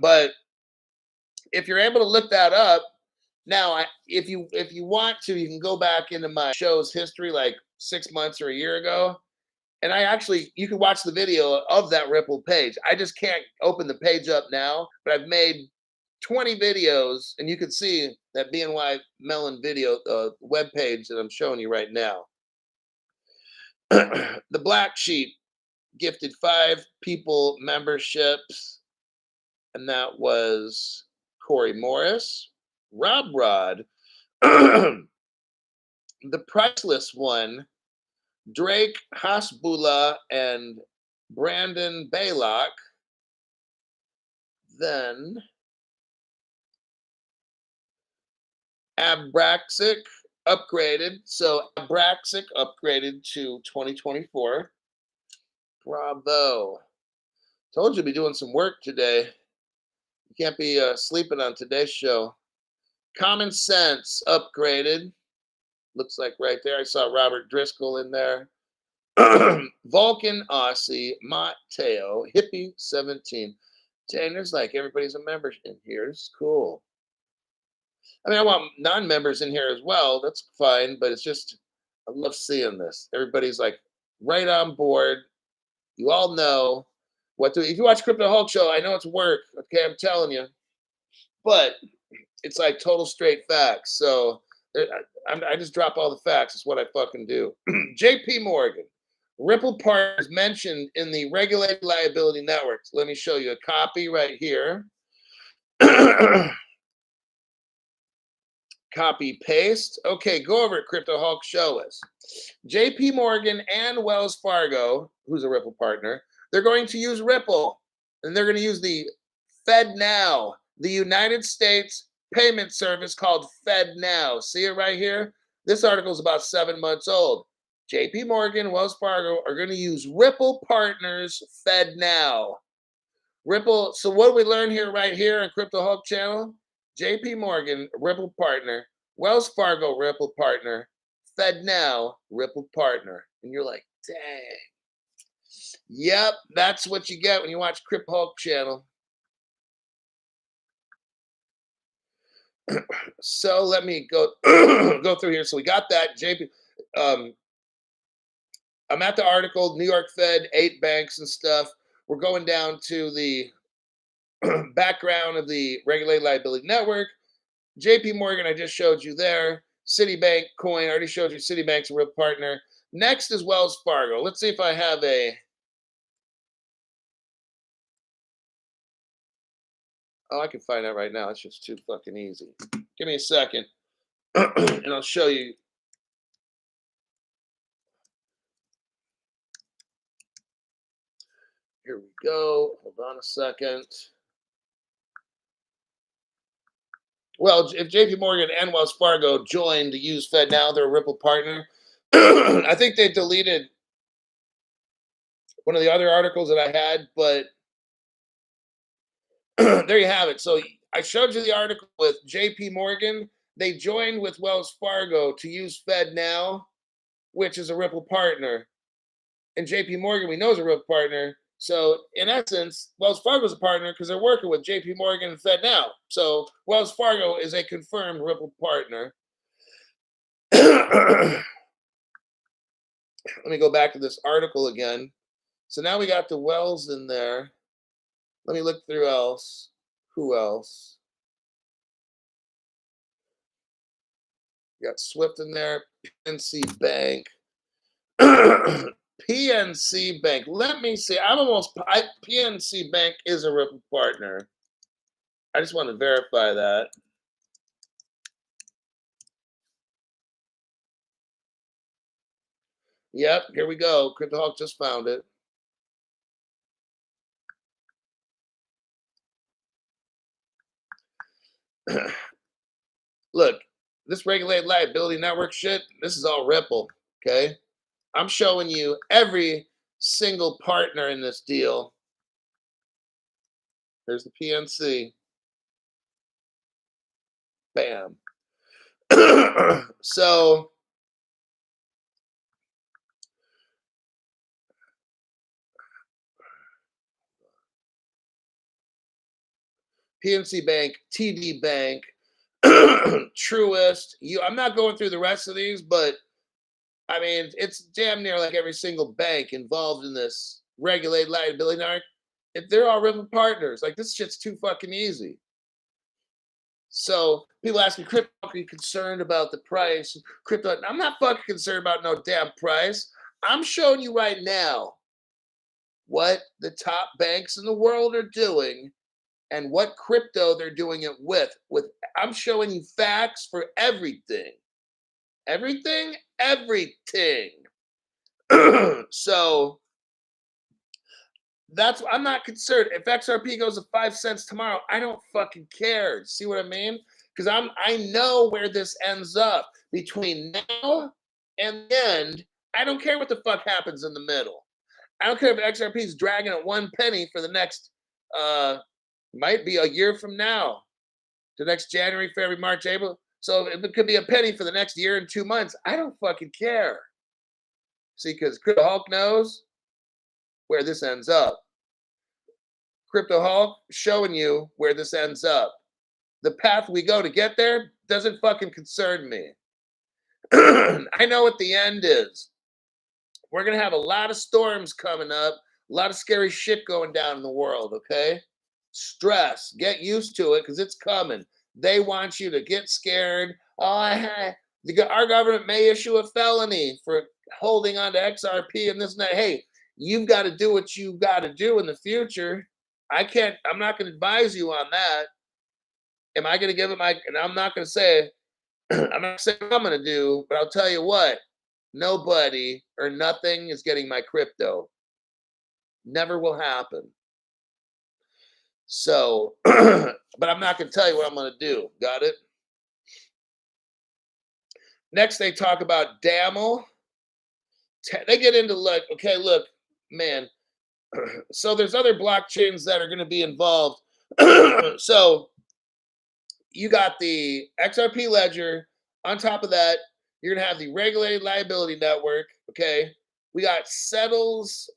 but if you're able to look that up, now if you want to, you can go back into my show's history like 6 months or a year ago. And you can watch the video of that Ripple page. I just can't open the page up now, but I've made 20 videos, and you can see that BNY Mellon video web page that I'm showing you right now. The Black Sheep gifted 5 people memberships, and that was Corey Morris, Rob Rod, the Priceless One, Drake Hasbullah, and Brandon Baylock. Then Abraxic upgraded. So Abraxic upgraded to 2024. Bravo. Told you to be doing some work today. You can't be sleeping on today's show. Common Sense upgraded. Looks like right there. I saw Robert Driscoll in there. Vulcan Aussie, Mateo, Hippie 17. Dang, there's like everybody's a member in here. This is cool. I mean, I want non-members in here as well. That's fine, but it's just I love seeing this. Everybody's like right on board. You all know what to. If you watch Crypto Hulk Show, I know it's work. Okay, I'm telling you. but it's like total straight facts. So I just drop all the facts. It's what I fucking do. J.P. Morgan, Ripple partners mentioned in the regulated liability networks. Let me show you a copy right here. Copy paste. Okay, go over it, Crypto Hulk. Show us. JP Morgan and Wells Fargo, who's a Ripple partner, they're going to use Ripple and they're going to use the FedNow, the United States payment service called FedNow. See it right here? This article is about 7 months old. JP Morgan, Wells Fargo are going to use Ripple partners FedNow. Ripple. So what do we learn here right here on Crypto Hulk channel? JP Morgan, Ripple partner, Wells Fargo, Ripple partner, FedNow, Ripple partner. And you're like, dang. Yep, that's what you get when you watch Crypto Hulk channel. So let me go go through here. So we got that. JP. I'm at the article, New York Fed, 8 banks and stuff. We're going down to the background of the regulated liability network. JP Morgan, I just showed you there. Citibank coin, I already showed you Citibank's a real partner. Next is Wells Fargo. Let's see if I have a. Oh, I can find out right now. It's just too fucking easy. Give me a second, and I'll show you. Here we go. Hold on a second. Well, if JP Morgan and Wells Fargo joined to use FedNow, they're a Ripple partner. I think they deleted one of the other articles that I had, but there you have it. So I showed you the article with JP Morgan. They joined with Wells Fargo to use FedNow, which is a Ripple partner. And JP Morgan, we know, is a Ripple partner. So in essence, Wells Fargo is a partner because they're working with JP Morgan and FedNow. So Wells Fargo is a confirmed Ripple partner. Let me go back to this article again. So now we got the Wells in there. Let me look through else. Who else? You got Swift in there, PNC Bank. PNC Bank. Let me see. PNC Bank is a Ripple partner. I just want to verify that. Yep, here we go. Crypto Hawk just found it. Look, this regulated liability network shit, this is all Ripple, okay? I'm showing you every single partner in this deal. There's the PNC. Bam. So PNC Bank, TD Bank, Truist. I'm not going through the rest of these, but I mean, it's damn near like every single bank involved in this regulated liability network. If they're all Ripple partners, like this shit's too fucking easy. So people ask me, crypto, are you concerned about the price? Crypto, I'm not fucking concerned about no damn price. I'm showing you right now what the top banks in the world are doing and what crypto they're doing it with. I'm showing you facts for everything. Everything, everything. So I'm not concerned. If XRP goes to 5 cents tomorrow, I don't fucking care. See what I mean? Because I know where this ends up. Between now and the end, I don't care what the fuck happens in the middle. I don't care if XRP is dragging at 1 penny for the next might be a year from now. The next January, February, March, April. So it could be a penny for the next year and 2 months. I don't fucking care. See, because Crypto Hulk knows where this ends up. Crypto Hulk showing you where this ends up. The path we go to get there doesn't fucking concern me. I know what the end is. We're going to have a lot of storms coming up, a lot of scary shit going down in the world, okay? Stress. Get used to it because it's coming. They want you to get scared. Our government may issue a felony for holding on to XRP and this and that. Hey, you've got to do what you've got to do in the future. I'm not going to advise you on that. Am I going to give it and I'm not going to say, I'm not saying what I'm going to do, but I'll tell you what, nobody or nothing is getting my crypto. Never will happen. So, but I'm not going to tell you what I'm going to do. Got it? Next, they talk about DAML. They get into okay, look, man. So there's other blockchains that are going to be involved. So you got the XRP ledger. On top of that, you're going to have the regulated liability network. Okay. We got Settle's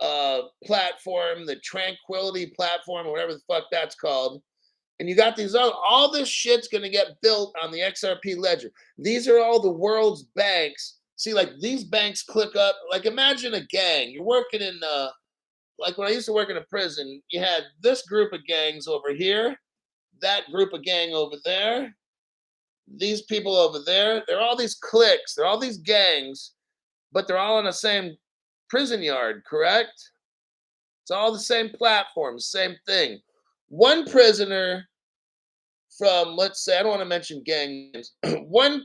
platform, the Tranquility platform, or whatever the fuck that's called. And you got all this shit's going to get built on the XRP ledger. These are all the world's banks. See, like these banks click up. Like imagine a gang. You're working in, like when I used to work in a prison, you had this group of gangs over here, that group of gang over there, these people over there. They're all these cliques. They're all these gangs, but they're all in the same prison yard, correct? It's all the same platform, same thing. One prisoner from, let's say, I don't want to mention gang names. One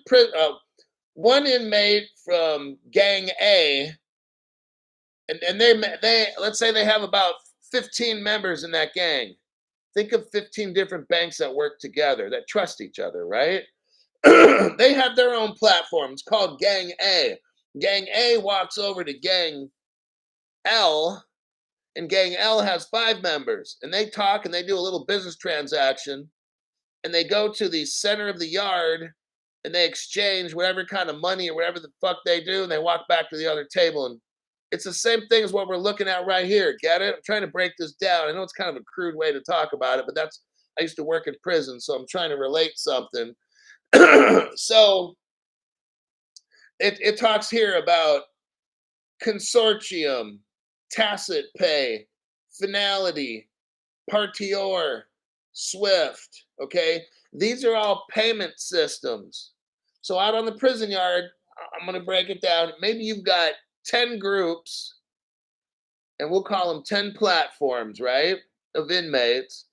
inmate from gang A, and they let's say they have about 15 members in that gang. Think of 15 different banks that work together that trust each other, right? They have their own platform. It's called Gang A. Gang A walks over to Gang L, and Gang L has 5 members, and they talk and they do a little business transaction, and they go to the center of the yard and they exchange whatever kind of money or whatever the fuck they do, and they walk back to the other table. And it's the same thing as what we're looking at right here. Get it? I'm trying to break this down. I know it's kind of a crude way to talk about it, but I used to work in prison, so I'm trying to relate something. So it talks here about consortium, tacit pay, finality, partior, Swift. Okay, these are all payment systems. So out on the prison yard, I'm going to break it down. Maybe you've got 10 groups, and we'll call them 10 platforms, right, of inmates.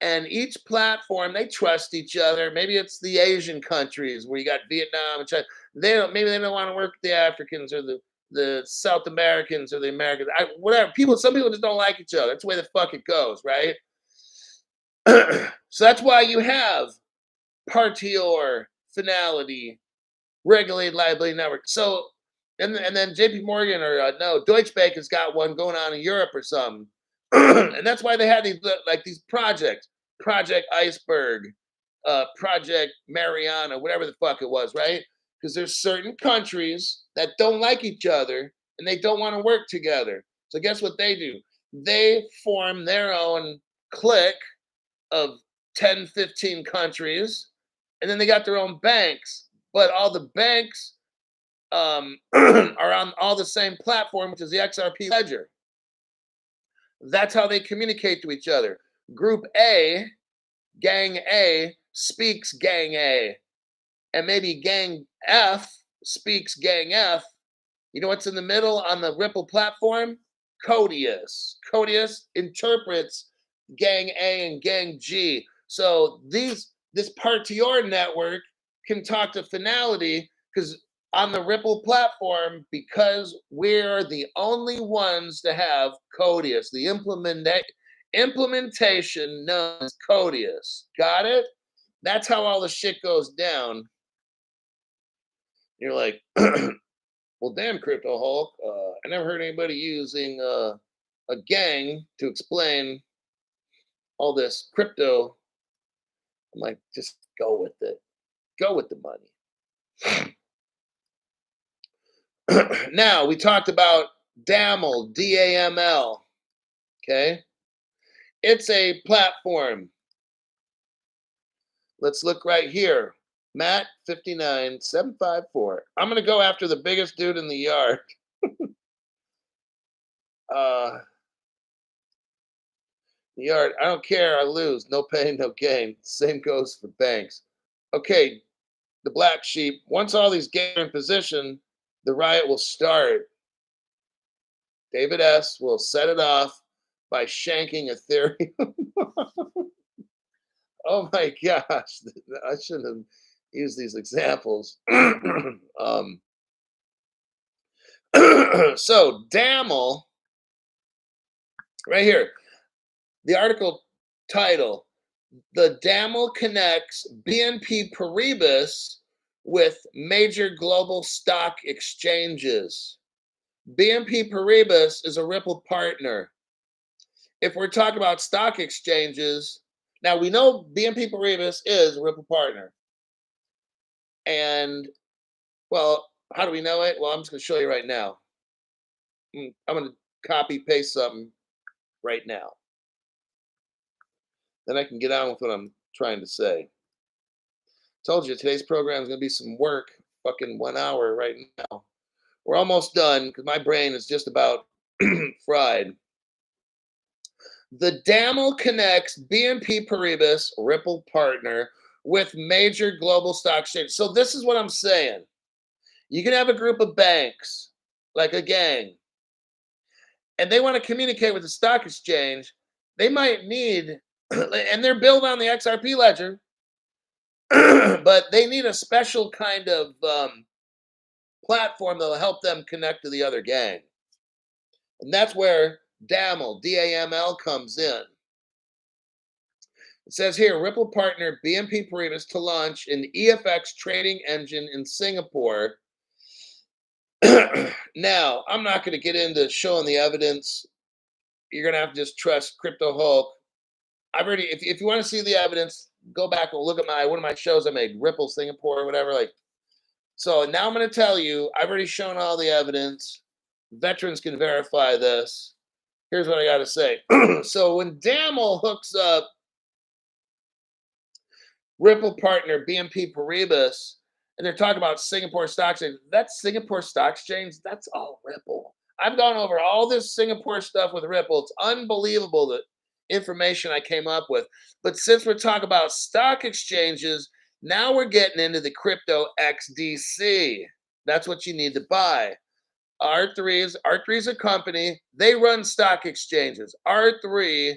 And each platform, they trust each other. Maybe it's the Asian countries where you got Vietnam and China. Maybe they don't want to work with the Africans or the South Americans or the Americans. Whatever. Some people just don't like each other. That's the way the fuck it goes, right? So that's why you have partior, finality, regulated liability network. So, and then JP Morgan or no, Deutsche Bank has got one going on in Europe or something. And that's why they had these projects, Project Iceberg, Project Mariana, whatever the fuck it was, right? Because there's certain countries that don't like each other and they don't want to work together. So guess what they do? They form their own clique of 10, 15 countries, and then they got their own banks. But all the banks are on all the same platform, which is the XRP ledger. That's how they communicate to each other. Group A, Gang A, speaks Gang A. And maybe Gang F speaks Gang F. You know what's in the middle on the Ripple platform? Codius. Codius interprets Gang A and Gang G. So this partior network can talk to finality because on the Ripple platform, because we're the only ones to have Codius, the implementation known as Codius. Got it? That's how all the shit goes down. You're like, well, damn, Crypto Hulk. I never heard anybody using a gang to explain all this crypto. I'm like, just go with it. Go with the money. Now, we talked about DAML, DAML. Okay. It's a platform. Let's look right here. Matt 59754. I'm going to go after the biggest dude in the yard. Yard, I don't care. I lose. No pain, no gain. Same goes for banks. Okay, the black sheep. Once all these get in position, the riot will start. David S. will set it off by shanking Ethereum. Oh my gosh. I shouldn't have used these examples. So, Damel, right here, the article title: The Damel connects BNP Paribas with major global stock exchanges. BNP Paribas is a Ripple partner. If we're talking about stock exchanges, now we know BNP Paribas is a Ripple partner. And, well, how do we know it? Well, I'm just going to show you right now. I'm going to copy paste something right now. Then I can get on with what I'm trying to say. Told you today's program is going to be some work. Fucking 1 hour right now. We're almost done because my brain is just about fried. The Damel connects BNP Paribas, Ripple partner, with major global stock exchanges. So this is what I'm saying. You can have a group of banks, like a gang, and they want to communicate with the stock exchange. They might need, and they're built on the XRP ledger, but they need a special kind of platform that'll help them connect to the other gang. And that's where Damel, DAML, comes in. It says here, Ripple partner BNP Paribas to launch an EFX trading engine in Singapore. Now, I'm not going to get into showing the evidence. You're going to have to just trust Crypto Hulk. I've already, if you want to see the evidence, go back and look at one of my shows I made, Ripple Singapore or whatever. Like, so now I'm going to tell you, I've already shown all the evidence. Veterans can verify this. Here's what I got to say. So when Damel hooks up Ripple partner BNP Paribas, and they're talking about Singapore Stock Exchange. That's Singapore Stock Exchange. That's all Ripple. I've gone over all this Singapore stuff with Ripple. It's unbelievable the information I came up with. But since we're talking about stock exchanges, now we're getting into the crypto XDC. That's what you need to buy. R3 is a company. They run stock exchanges. R3,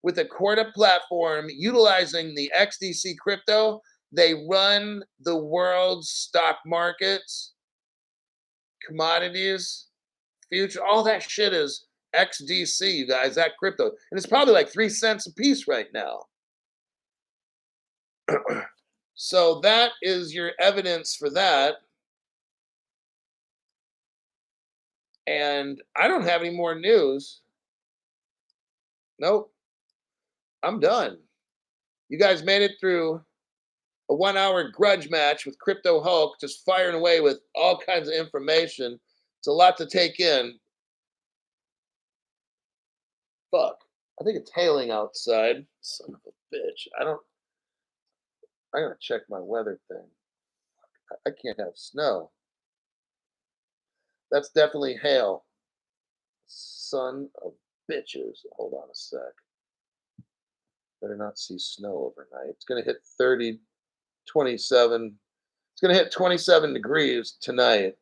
with a Corda platform utilizing the XDC crypto, they run the world's stock markets, commodities, future, all that shit is XDC, you guys, that crypto. And it's probably like 3 cents a piece right now. So that is your evidence for that. And I don't have any more news. Nope. I'm done. You guys made it through a 1 hour grudge match with Crypto Hulk, just firing away with all kinds of information. It's a lot to take in. Fuck. I think it's hailing outside. Son of a bitch. I gotta check my weather thing. I can't have snow. That's definitely hail. Son of bitches. Hold on a sec. Better not see snow overnight. It's gonna hit 30, 27. It's gonna hit 27 degrees tonight.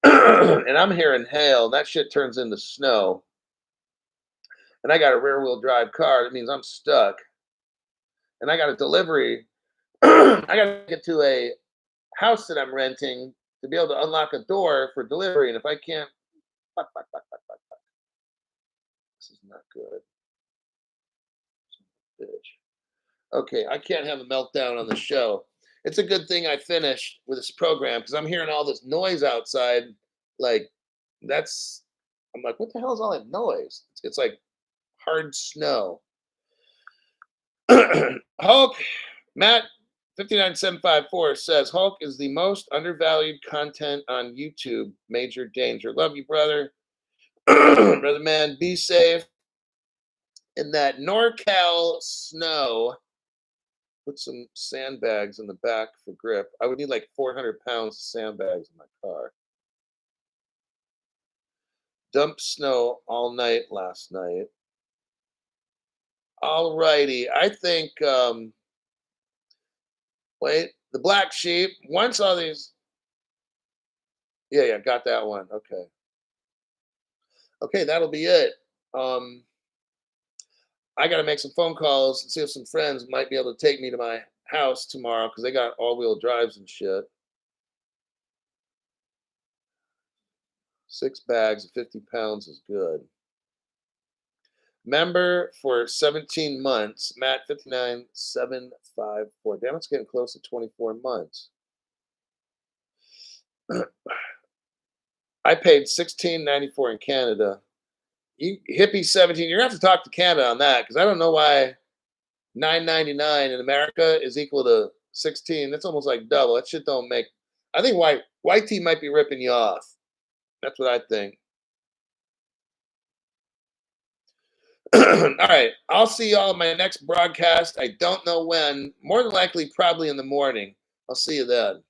And I'm hearing hail. That shit turns into snow. And I got a rear wheel drive car. That means I'm stuck. And I got a delivery. I got to get to a house that I'm renting to be able to unlock a door for delivery. And if I can't, fuck, fuck, fuck, fuck, fuck, fuck. This is not good. Bitch. Okay, I can't have a meltdown on the show. It's a good thing I finished with this program because I'm hearing all this noise outside. Like, I'm like, what the hell is all that noise? It's like hard snow. Hulk, Matt 59754 says Hulk is the most undervalued content on YouTube. Major danger. Love you, brother. Brother man, be safe. In that NorCal snow, put some sandbags in the back for grip. I would need like 400 pounds of sandbags in my car. Dumped snow all night last night. All righty. I think wait, the black sheep. Once all these yeah, got that one. Okay. Okay, that'll be it. Um I gotta make some phone calls and see if some friends might be able to take me to my house tomorrow because they got all-wheel drives and shit. 6 bags of 50 pounds is good. Member for 17 months. Matt 59754. Damn, it's getting close to 24 months. I paid 16.94 in Canada. You hippie 17. You're gonna have to talk to Canada on that because I don't know why 9.99 in America is equal to 16. That's almost like double. That shit don't make. I think white tea might be ripping you off. That's what I think. All right. I'll see y'all in my next broadcast. I don't know when. More than likely, probably in the morning. I'll see you then.